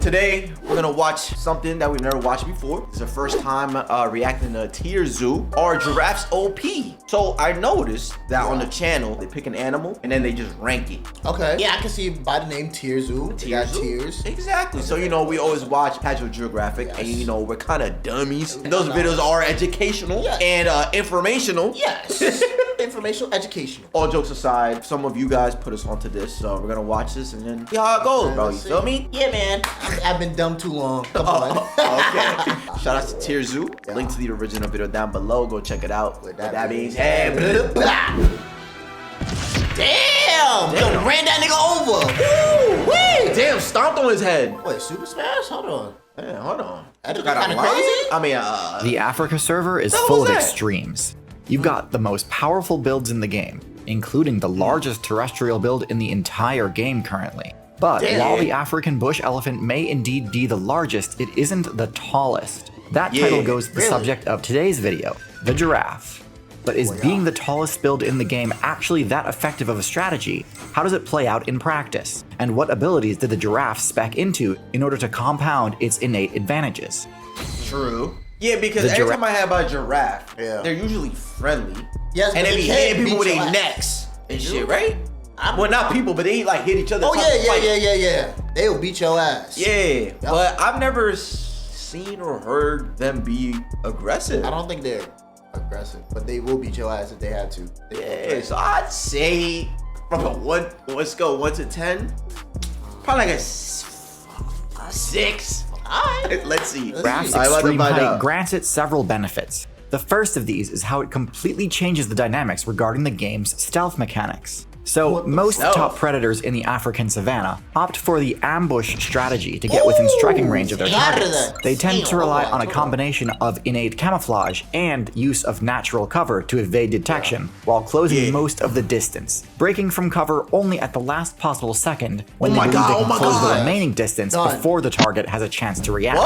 Today, we're gonna watch something that we've never watched before. It's the first time reacting to TierZoo or Giraffes OP. So I noticed that on the channel, they pick an animal and then they just rank it. Okay. Yeah, I can see by the name TierZoo. They got tiers. Exactly. So, you know, we always watch National Geographic and, you know, we're kind of dummies. Those videos are educational and informational. Yes. Informational, educational. All jokes aside, some of you guys put us onto this, so we're gonna watch this and then see how it goes, bro. You feel me? Yeah, man. I've been dumb too long. Come on. Okay. Shout out to TierZoo. Link to the original video down below. Go check it out. With that being said, damn! Yo, ran that nigga over. Woo! Damn, stomped on his head. Wait, Super Smash? Hold on. Man, hold on. That's kind of crazy. I mean, the Africa server is full of extremes. You've got the most powerful builds in the game, including the largest terrestrial build in the entire game currently. But while the African bush elephant may indeed be the largest, it isn't the tallest. That title goes to the subject of today's video, the giraffe. But is being the tallest build in the game actually that effective of a strategy? How does it play out in practice? And what abilities did the giraffe spec into in order to compound its innate advantages? True. Yeah, because every time I have a giraffe, they're usually friendly. Yes, and they be hitting people with their necks and shit, right? Well, not people, but they like hit each other. Oh yeah. They'll beat your ass. Yeah, but I've never seen or heard them be aggressive. I don't think they're aggressive, but they will beat your ass if they had to. Yeah, so I'd say from a let's go 1 to 10, probably like a 6. Alright, let's see. Giraffe's extreme height grants it several benefits. The first of these is how it completely changes the dynamics regarding the game's stealth mechanics. So most top predators in the African savanna opt for the ambush strategy to get within striking range of their targets. They tend to rely on a combination of innate camouflage and use of natural cover to evade detection while closing most of the distance, breaking from cover only at the last possible second when they believe they can close the remaining distance before the target has a chance to react.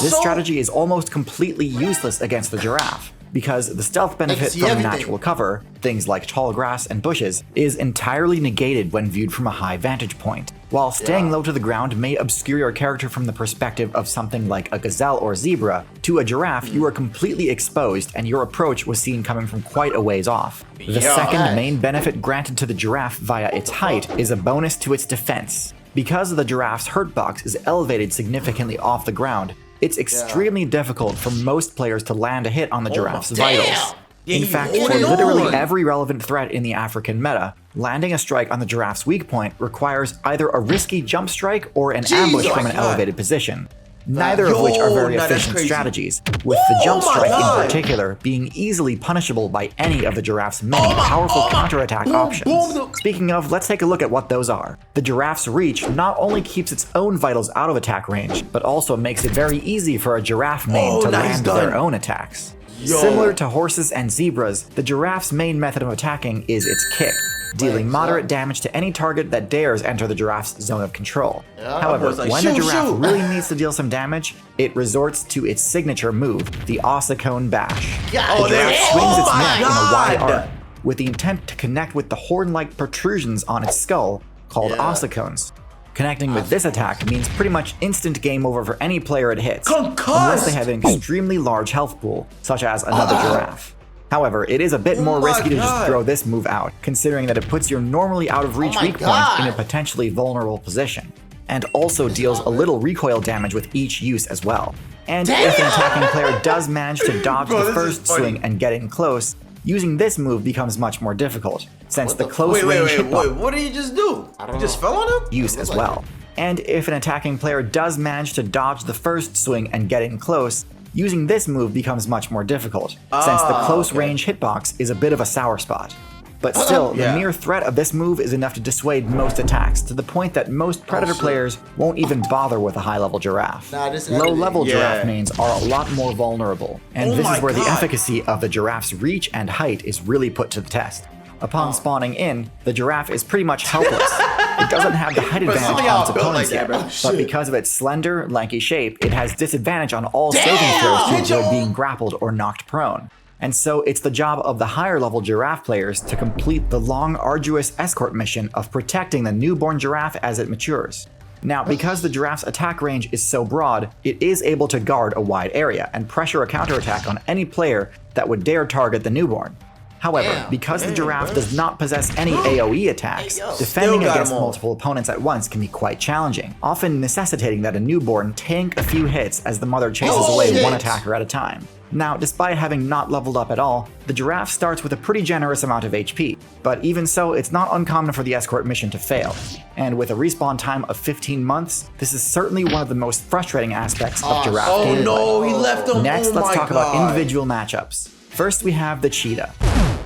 This strategy is almost completely useless against the giraffe, because the stealth benefit from natural cover, things like tall grass and bushes, is entirely negated when viewed from a high vantage point. While staying low to the ground may obscure your character from the perspective of something like a gazelle or zebra, to a giraffe you are completely exposed and your approach was seen coming from quite a ways off. The second main benefit granted to the giraffe via its height is a bonus to its defense. Because the giraffe's hurt box is elevated significantly off the ground, it's extremely difficult for most players to land a hit on the giraffe's vitals. In fact, for literally every relevant threat in the African meta, landing a strike on the giraffe's weak point requires either a risky jump strike or an ambush from an elevated position. Neither of which are very efficient strategies, with the jump strike in particular being easily punishable by any of the giraffe's many powerful counterattack options. Speaking of, let's take a look at what those are. The giraffe's reach not only keeps its own vitals out of attack range, but also makes it very easy for a giraffe main to land their own attacks. Similar to horses and zebras, the giraffe's main method of attacking is its kick, dealing moderate damage to any target that dares enter the giraffe's zone of control. However, when the giraffe really needs to deal some damage, it resorts to its signature move, the ossicone bash. The giraffe swings its neck in a wide arc, with the intent to connect with the horn-like protrusions on its skull, called ossicones. Connecting with this attack means pretty much instant game over for any player it hits, unless they have an extremely large health pool, such as another giraffe. However, it is a bit more risky to just throw this move out, considering that it puts your normally out of reach weak point in a potentially vulnerable position, and also deals a little recoil damage with each use as well. And if an attacking player does manage to dodge the first swing and get in close, using this move becomes much more difficult, since the close range hitbox what did you just do? You just fell on him? Use as well. And if an attacking player does manage to dodge the first swing and get in close, using this move becomes much more difficult, since the close range hitbox is a bit of a sour spot. But still, the mere threat of this move is enough to dissuade most attacks, to the point that most Predator players won't even bother with a high-level giraffe. Low-level giraffe mains are a lot more vulnerable, and this is where the efficacy of the giraffe's reach and height is really put to the test. Upon spawning in, the giraffe is pretty much helpless. It doesn't have the height advantage on its opponents yet, but because of its slender, lanky shape, it has disadvantage on all saving throws to avoid being grappled or knocked prone. And so it's the job of the higher level giraffe players to complete the long, arduous escort mission of protecting the newborn giraffe as it matures. Now, because the giraffe's attack range is so broad, it is able to guard a wide area and pressure a counterattack on any player that would dare target the newborn. However, because the giraffe does not possess any AoE attacks, defending against multiple opponents at once can be quite challenging, often necessitating that a newborn tank a few hits as the mother chases away one attacker at a time. Now, despite having not leveled up at all, the giraffe starts with a pretty generous amount of HP, but even so, it's not uncommon for the escort mission to fail. And with a respawn time of 15 months, this is certainly one of the most frustrating aspects of giraffe gameplay. Oh no, he left him. Next, let's talk about individual matchups. First, we have the cheetah.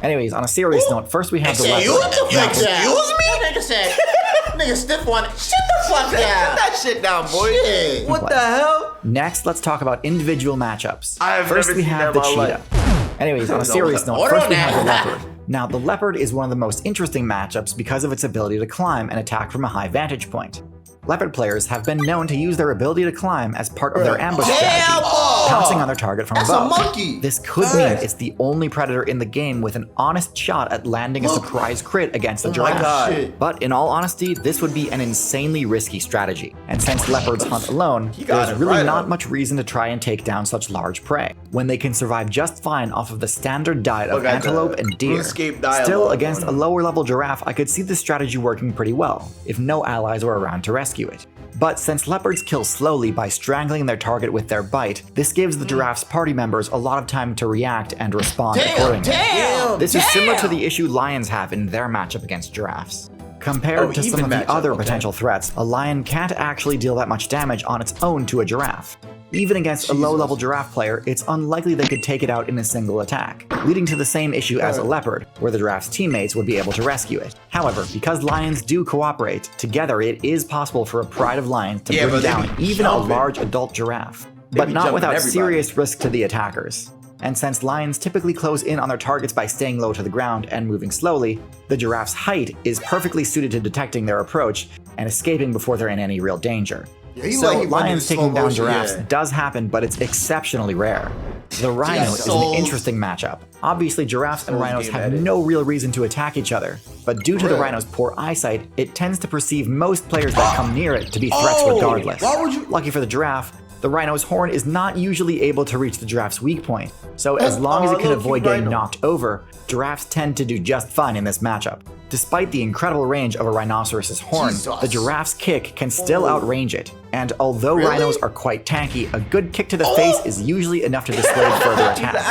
Anyways, on a serious note, first we have the leopard. Excuse me? Nigga said, nigga stiff one. Shut the fuck down. Shut that shit down, boy. Shit. What the hell? Next, let's talk about individual matchups. First we have the cheetah. Anyways, on a serious note, first we have the leopard. Now, the leopard is one of the most interesting matchups because of its ability to climb and attack from a high vantage point. Leopard players have been known to use their ability to climb as part of their ambush strategy, pouncing on their target from above. That's a monkey. This could mean it's the only predator in the game with an honest shot at landing a surprise crit against the giraffe. But in all honesty, this would be an insanely risky strategy. And since leopards hunt alone, there's really not much reason to try and take down such large prey, when they can survive just fine off of the standard diet of antelope and deer. Still, against a lower level giraffe, I could see this strategy working pretty well, if no allies were around to rescue it. But since leopards kill slowly by strangling their target with their bite, this gives the giraffe's party members a lot of time to react and respond accordingly. This is similar to the issue lions have in their matchup against giraffes. Compared to some of the other potential threats, a lion can't actually deal that much damage on its own to a giraffe. Even against a low-level giraffe player, it's unlikely they could take it out in a single attack, leading to the same issue as a leopard, where the giraffe's teammates would be able to rescue it. However, because lions do cooperate, together it is possible for a pride of lions to bring down even a large adult giraffe, but not without serious risk to the attackers. And since lions typically close in on their targets by staying low to the ground and moving slowly, the giraffe's height is perfectly suited to detecting their approach and escaping before they're in any real danger. So lions taking down giraffes does happen, but it's exceptionally rare. The rhino is an interesting matchup. Obviously, giraffes and rhinos have no real reason to attack each other, but due to the rhino's poor eyesight, it tends to perceive most players that come near it to be threats regardless. Lucky for the giraffe, the rhino's horn is not usually able to reach the giraffe's weak point, so as long as it can avoid getting knocked over, giraffes tend to do just fine in this matchup. Despite the incredible range of a rhinoceros's horn, the giraffe's kick can still outrange it, and although rhinos are quite tanky, a good kick to the face is usually enough to dissuade further attacks.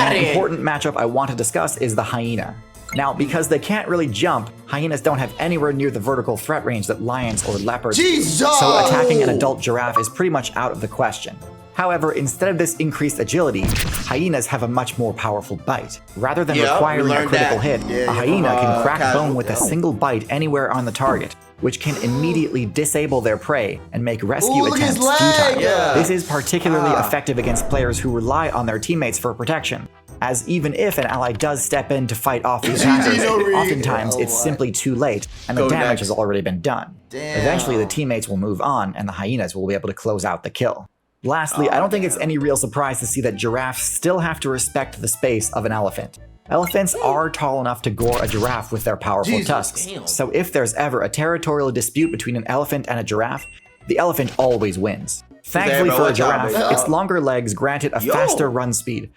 An important matchup I want to discuss is the hyena. Now, because they can't really jump, hyenas don't have anywhere near the vertical threat range that lions or leopards do, so attacking an adult giraffe is pretty much out of the question. However, instead of this increased agility, hyenas have a much more powerful bite. Rather than requiring a critical hit, a hyena can crack bone with a single bite anywhere on the target, which can immediately disable their prey and make rescue attempts futile. This is particularly effective against players who rely on their teammates for protection, as even if an ally does step in to fight off the attackers, oftentimes it's simply too late and the damage has already been done. Eventually the teammates will move on and the hyenas will be able to close out the kill. Lastly, I don't think it's any real surprise to see that giraffes still have to respect the space of an elephant. Elephants are tall enough to gore a giraffe with their powerful tusks, so if there's ever a territorial dispute between an elephant and a giraffe, the elephant always wins. Thankfully for a giraffe, its longer legs grant it a faster run speed.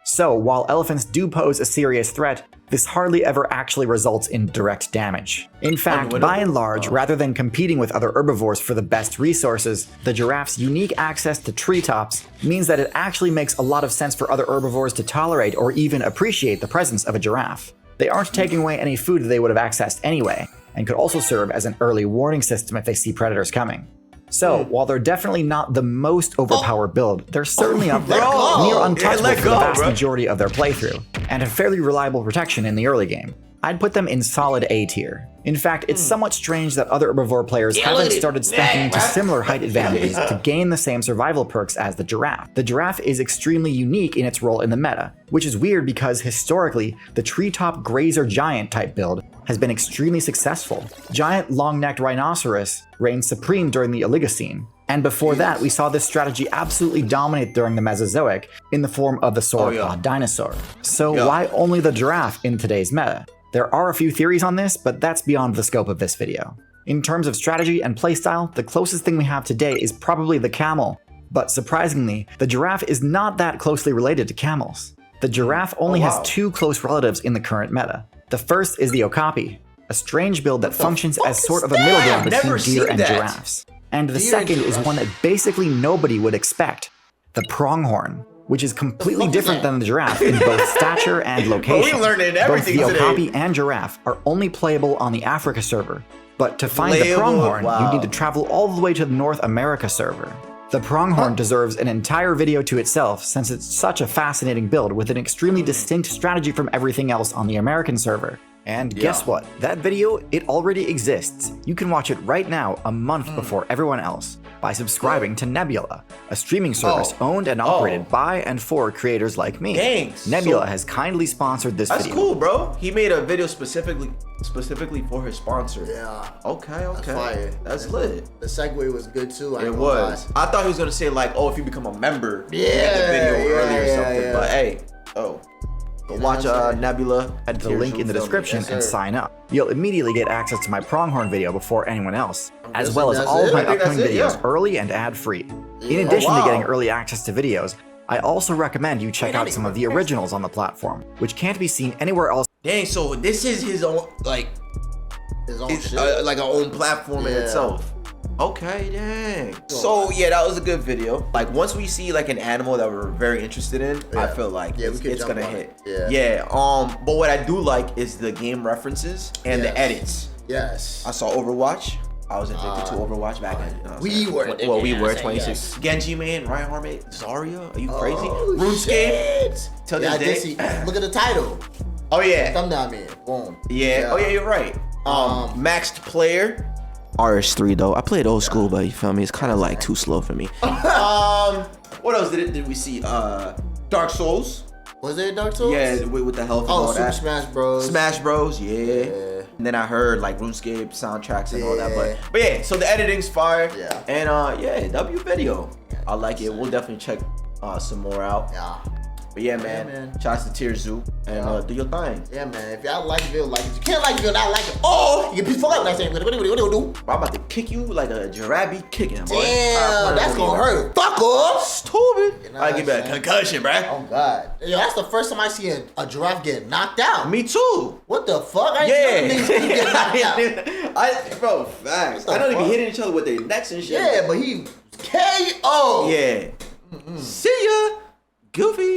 So, while elephants do pose a serious threat, this hardly ever actually results in direct damage. In fact, by and large, rather than competing with other herbivores for the best resources, the giraffe's unique access to treetops means that it actually makes a lot of sense for other herbivores to tolerate or even appreciate the presence of a giraffe. They aren't taking away any food that they would have accessed anyway, and could also serve as an early warning system if they see predators coming. So, while they're definitely not the most overpowered build, they're certainly up there, near untouchable for the vast majority of their playthrough, and have fairly reliable protection in the early game. I'd put them in solid A tier. In fact, it's somewhat strange that other herbivore players haven't started stepping into similar height advantages to gain the same survival perks as the giraffe. The giraffe is extremely unique in its role in the meta, which is weird because historically, the treetop grazer giant type build has been extremely successful. Giant long-necked rhinoceros reigned supreme during the Oligocene, and before that, we saw this strategy absolutely dominate during the Mesozoic in the form of the sauropod dinosaur. So why only the giraffe in today's meta? There are a few theories on this, but that's beyond the scope of this video. In terms of strategy and playstyle, the closest thing we have today is probably the camel. But surprisingly, the giraffe is not that closely related to camels. The giraffe only has two close relatives in the current meta. The first is the okapi, a strange build that functions as sort of a middle ground between deer and giraffes. And the second is one that basically nobody would expect, the pronghorn, which is completely different than the giraffe in both stature and location. We're learning everything Both the today. okapi and giraffe are only playable on the Africa server. But to find the pronghorn, you need to travel all the way to the North America server. The pronghorn deserves an entire video to itself since it's such a fascinating build with an extremely distinct strategy from everything else on the American server. And guess what? That video, it already exists. You can watch it right now, a month before everyone else, by subscribing to Nebula, a streaming service owned and operated by and for creators like me. Thanks. Nebula has kindly sponsored this video. That's cool, bro. He made a video specifically for his sponsor. Yeah. Okay. That's fire. That's lit. The segue was good too. It was. I thought he was gonna say like, oh, if you become a member, you Yeah, get the video early or something. yeah. But hey, go watch Nebula at The link in the description and sign up. You'll immediately get access to my pronghorn video before anyone else, as well as all of my upcoming videos early and ad-free. In addition to getting early access to videos, I also recommend you check out some of the originals on the platform, which can't be seen anywhere else. Dang, so this is his own like like an own platform in itself. Okay, dang. So yeah, that was a good video. Like once we see like an animal that we're very interested in, I feel like it's gonna hit. But what I do like is the game references and the edits. Yes. I saw Overwatch. I was addicted to Overwatch back in. We were. Well, we were Yes. 26. Genji, man, Reinhardt, Zarya. Are you crazy? Oh, RuneScape. shit. Till Yeah, I this did day. see. Look at the title. Oh yeah. Thumbnail man. Boom. Yeah. Oh yeah, you're right. Maxed player. RS3 though. I played old school, but you feel me? It's kind of like too slow for me. What else did we see? Dark Souls. Was there Dark Souls? Yeah, with the health and all Super that. Smash Bros. Smash Bros. Yeah. And then I heard like RuneScape soundtracks and all that. But yeah, so the editing's fire. Yeah. And W video. I like it. We'll definitely check some more out. Yeah. But yeah, man. Shouts to TierZoo and do your thing. Yeah, man. If y'all like the video, like it. You can't like the video, not like it. Oh, you can fuck up like saying, what do you do? I'm about to kick you like a giraffe be kicking him, boy. Damn, that's gonna hurt. Fuck off. Stupid. You know I what give it a I'm saying? concussion, bruh. Oh God. Yo, that's the first time I see a giraffe get knocked out. Me too. What the fuck? I ain't never seen get knocked out. Bro, facts. I know they be hitting each other with their necks and shit. Yeah, but he KO. Yeah. See ya, Goofy.